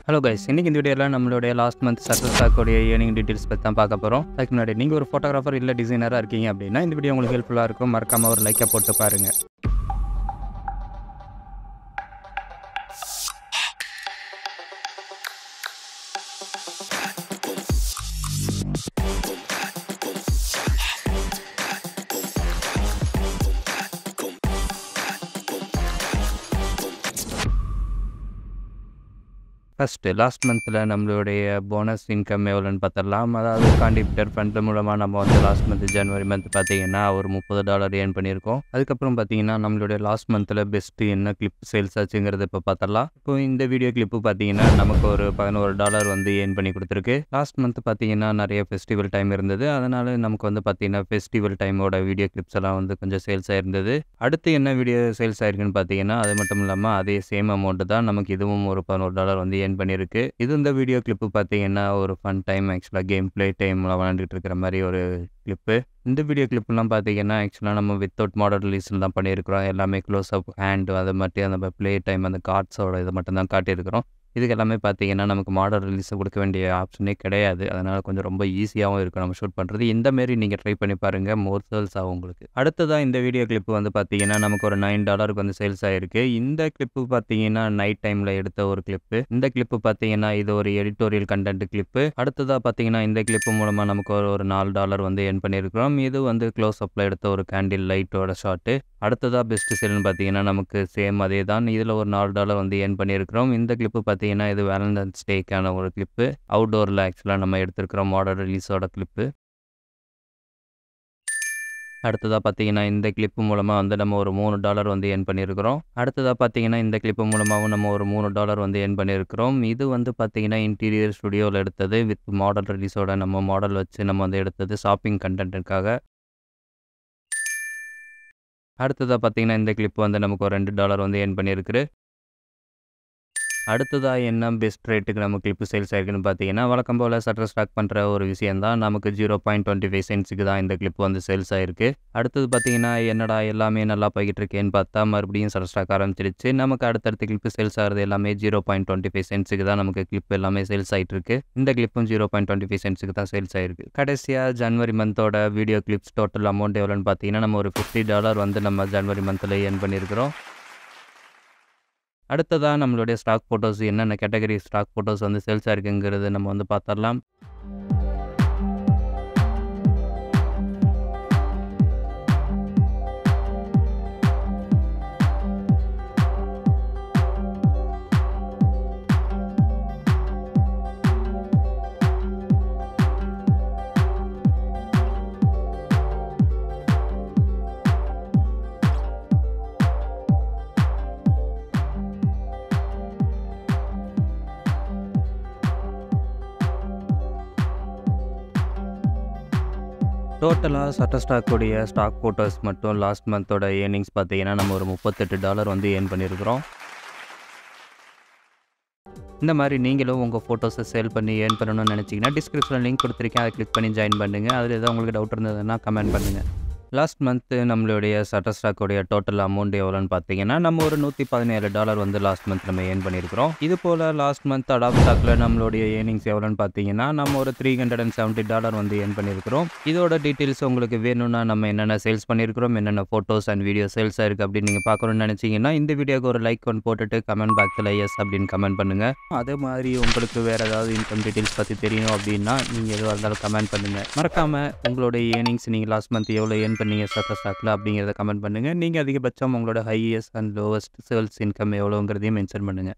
Hello guys, இன்னைக்கு இந்த வீடியோவில் நம்மளுடைய லாஸ்ட் மந்த் சட்டஸ்டாக்கோடைய ஏர்னிங் டீட்டெயில்ஸ் பற்றி தான் பார்க்க போகிறோம். அதுக்கு முன்னாடி நீங்கள் ஒரு ஃபோட்டோகிராஃபர் இல்லை டிசைனராக இருக்கீங்க அப்படின்னா இந்த வீடியோ உங்களுக்கு ஹெல்ப்ஃபுல்லாக இருக்கும். மறக்காமல் ஒரு லைக்கை போட்டு பாருங்கள். ஃபஸ்ட்டு லாஸ்ட் மந்தில் நம்மளுடைய போனஸ் இன்கம் எவ்வளோன்னு பார்த்துடலாம். அதாவது கான்ட்ரிபியூட்டர் ஃபண்ட் மூலமாக நம்ம வந்து லாஸ்ட் மந்த் ஜனவரி மந்த் பார்த்தீங்கன்னா ஒரு $30 ஏர்ன் பண்ணியிருக்கோம். அதுக்கப்புறம் பார்த்தீங்கன்னா நம்மளுடைய லாஸ்ட் மந்தில் பெஸ்ட்டு என்ன கிளிப் சேல்ஸ் ஆச்சுங்கிறது இப்போ பார்த்துடலாம். இப்போ இந்த வீடியோ கிளிப்பு பார்த்தீங்கன்னா நமக்கு ஒரு $11 வந்து ஏர்ன் பண்ணி கொடுத்துருக்கு. லாஸ்ட் மந்த் பார்த்தீங்கன்னா நிறைய ஃபெஸ்டிவல் டைம் இருந்தது. அதனால் நமக்கு வந்து பார்த்தீங்கன்னா ஃபெஸ்டிவல் டைமோட வீடியோ கிளிப்ஸ் எல்லாம் வந்து கொஞ்சம் சேல்ஸ் ஆயிருந்தது. அடுத்து என்ன வீடியோ சேல்ஸ் ஆயிருக்குன்னு பார்த்தீங்கன்னா அது மட்டும் இல்லாமல் அதே சேம் அமௌண்ட்டு தான் நமக்கு இதுவும் ஒரு $11 வந்து ஏர்ன் பண்ணியிருக்கு. இது இந்த வீடியோ கிளிப்பு பார்த்தீங்கன்னா ஒரு ஃபன் டைம், ஆக்சுவலாக கேம் பிளே டைமில் விளாண்டுட்டு இருக்கிற மாதிரி ஒரு கிளிப்பு. இந்த வீடியோ கிளிப்லாம் பார்த்தீங்கன்னா ஆக்சுவலாக நம்ம வித்தவுட் மாடல் ரிலீஸில் தான் பண்ணியிருக்கிறோம். எல்லாமே க்ளோஸ் அப் ஹேண்ட் அதை மட்டும் அந்த ப்ளே டைம் அந்த கார்ட்ஸோட இதை மட்டும் தான் காட்டியிருக்கிறோம். இதுக்கு எல்லாமே பார்த்தீங்கன்னா நமக்கு மாடல் ரிலீஸை கொடுக்க வேண்டிய ஆப்ஷனே கிடையாது. அதனால் கொஞ்சம் ரொம்ப ஈஸியாகவும் இருக்கும் நம்ம ஷூட் பண்ணுறது. இந்த மாரி நீங்கள் ட்ரை பண்ணி பாருங்கள், மோர் சேல்ஸ் ஆகும் உங்களுக்கு. அடுத்ததாக இந்த வீடியோ கிளிப்பு வந்து பார்த்தீங்கன்னா நமக்கு ஒரு $9 வந்து சேல்ஸ் ஆகிருக்கு. இந்த கிளிப்பு பார்த்தீங்கன்னா நைட் டைமில் எடுத்த ஒரு கிளிப்பு. இந்த கிளிப்பு பார்த்தீங்கன்னா இது ஒரு எடிட்டோரியல் கண்டென்ட் கிளிப்பு. அடுத்ததாக பார்த்தீங்கன்னா இந்த கிளிப்பு மூலமாக நமக்கு ஒரு $4 வந்து ஏர்ன் பண்ணியிருக்கிறோம். இது வந்து க்ளோஸ் அப்பில் எடுத்த ஒரு கேண்டில் லைட்டோட ஷாட்டு. அடுத்ததாக பெஸ்ட் சேல்னு பார்த்தீங்கன்னா நமக்கு சேம் அதே தான். இதில் ஒரு $4 வந்து ஏர்ன் பண்ணியிருக்கிறோம். இந்த கிளிப்பு பார்த்தீங்கன்னா இது வேலண்டைன்ஸ் டேக்கான ஒரு கிளிப்பு. அவுட்டோரில் ஆக்சுவலாக நம்ம எடுத்திருக்கிறோம் மாடல் ரிலீஸோட கிளிப்பு. அடுத்ததாக பார்த்தீங்கன்னா இந்த கிளிப்பு மூலமாக வந்து நம்ம ஒரு $3 வந்து ஏர்ன் பண்ணியிருக்கிறோம். அடுத்ததாக பார்த்தீங்கன்னா இந்த கிளிப்பு மூலமாகவும் நம்ம ஒரு $3 வந்து ஏர்ன் பண்ணியிருக்கிறோம். இது வந்து பார்த்தீங்கன்னா இன்டீரியர் ஸ்டுடியோவில் எடுத்தது வித் மாடல் ரிலீஸோட நம்ம மாடல் வச்சு நம்ம வந்து எடுத்தது ஷாப்பிங் கண்டென்ட்டுக்காக. அடுத்ததாக பார்த்தீங்கன்னா இந்த கிளிப்பு வந்து நமக்கு ஒரு $2 வந்து ஏர்ன் பண்ணியிருக்கு. அடுத்ததாக என்ன பெஸ்ட் ரேட்டுக்கு நம்ம கிளிப்பு சேல்ஸ் ஆயிருக்குன்னு பார்த்தீங்கன்னா வழக்கம் போல் சட்டர் ஸ்டாக் பண்ணுற ஒரு விஷயம் தான். நமக்கு 0.25 சென்ட்ஸுக்கு தான் இந்த கிளிப் வந்து சேல்ஸ் ஆயிருக்கு. அடுத்தது பார்த்தீங்கன்னா என்னடா எல்லாமே நல்லா போய்கிட்டு இருக்கேன்னு பார்த்தா மறுபடியும் சட்டர் ஸ்டாக் ஆரம்பிச்சிருச்சு. நமக்கு அடுத்தடுத்த கிளிப்பு சேல்ஸ் ஆகிறது எல்லாமே 0.25 சென்ட்ஸுக்கு தான் நமக்கு கிளிப் எல்லாமே சேல்ஸ் ஆகிட்டு இருக்கு. இந்த கிளிப்பும் 0.25 சென்ட்ஸுக்கு தான் சேல்ஸ் ஆயிருக்கு. கடைசியாக ஜனவரி மந்தோட வீடியோ கிளிப்ஸ் டோட்டல் அமௌண்ட் எவ்வளோன்னு பார்த்தீங்கன்னா நம்ம ஒரு $50 வந்து நம்ம ஜனவரி மந்தில் ஏர்ன் பண்ணியிருக்கிறோம். அடுத்ததாக நம்மளுடைய ஸ்டாக் ஃபோட்டோஸ் என்னென்ன கேட்டகரி ஸ்டாக் ஃபோட்டோஸ் வந்து சேல்ஸ் ஆகிருக்குங்கிறது நம்ம வந்து பார்த்துடலாம். டோட்டலாக சட்டஸ்டாக்கோடைய ஸ்டாக் ஃபோட்டோஸ் மட்டும் லாஸ்ட் மந்தோட ஏர்னிங்ஸ் பார்த்தீங்கன்னா நம்ம ஒரு $38 வந்து ஏர்ன் பண்ணியிருக்கிறோம். இந்த மாதிரி நீங்களும் உங்கள் ஃபோட்டோஸை சேல் பண்ணி ஏர்ன் பண்ணணும்னு நினச்சிங்கன்னா டிஸ்கிரிப்ஷனில் லிங்க் கொடுத்துருக்கேன், அதை கிளிக் பண்ணி ஜாயின் பண்ணுங்கள். அதில் ஏதாவது உங்களுக்கு டவுட் இருந்ததுன்னா கமெண்ட் பண்ணுங்கள். லாஸ்ட் மந்த்து நம்மளுடைய சட்டஸ்டாக்கோடைய டோட்டல் அமௌண்ட் எவ்வளோன்னு பார்த்தீங்கன்னா நம்ம ஒரு $117 வந்து லாஸ்ட் மந்த் நம்ம ஏர்ன் பண்ணியிருக்கிறோம். இது போல் லாஸ்ட் மந்த் அடாப் ஸ்டாக்கில் நம்மளுடைய ஏர்னிங்ஸ் எவ்வளோன்னு பார்த்தீங்கன்னா நம்ம ஒரு $370 வந்து ஏர்ன் பண்ணியிருக்கிறோம். இதோட டீட்டெயில்ஸ் உங்களுக்கு வேணும்னா நம்ம என்னென்ன சேல்ஸ் பண்ணியிருக்கிறோம், என்னென்ன ஃபோட்டோஸ் அண்ட் வீடியோ சேல்ஸ் ஆயிருக்கு அப்படின்னு நீங்கள் பார்க்கணும்னு நினச்சிங்கன்னா இந்த வீடியோக்கு ஒரு லைக் ஒன்று போட்டுட்டு கமெண்ட் பாக்ஸில் எஸ் அப்படின்னு கமெண்ட் பண்ணுங்கள். அதே மாதிரி உங்களுக்கு வேறு ஏதாவது இன்கம் டீட்டெயில்ஸ் பற்றி தெரியும் அப்படின்னா நீங்கள் எதுவாக இருந்தாலும் கமெண்ட் பண்ணுங்கள். மறக்காமல் உங்களுடைய ஏர்னிங்ஸ் நீங்கள் லாஸ்ட் மந்த் எவ்வளோ ஏர்ன் நீங்கள் சட்டஸ்டாக்கில் அப்படிங்கிறத கமெண்ட் பண்ணுங்கள். நீங்கள் அதிகபட்சம் உங்களோட highest and lowest sales income எவ்வளோங்கிறதையும் மென்ஷன் பண்ணுங்கள்.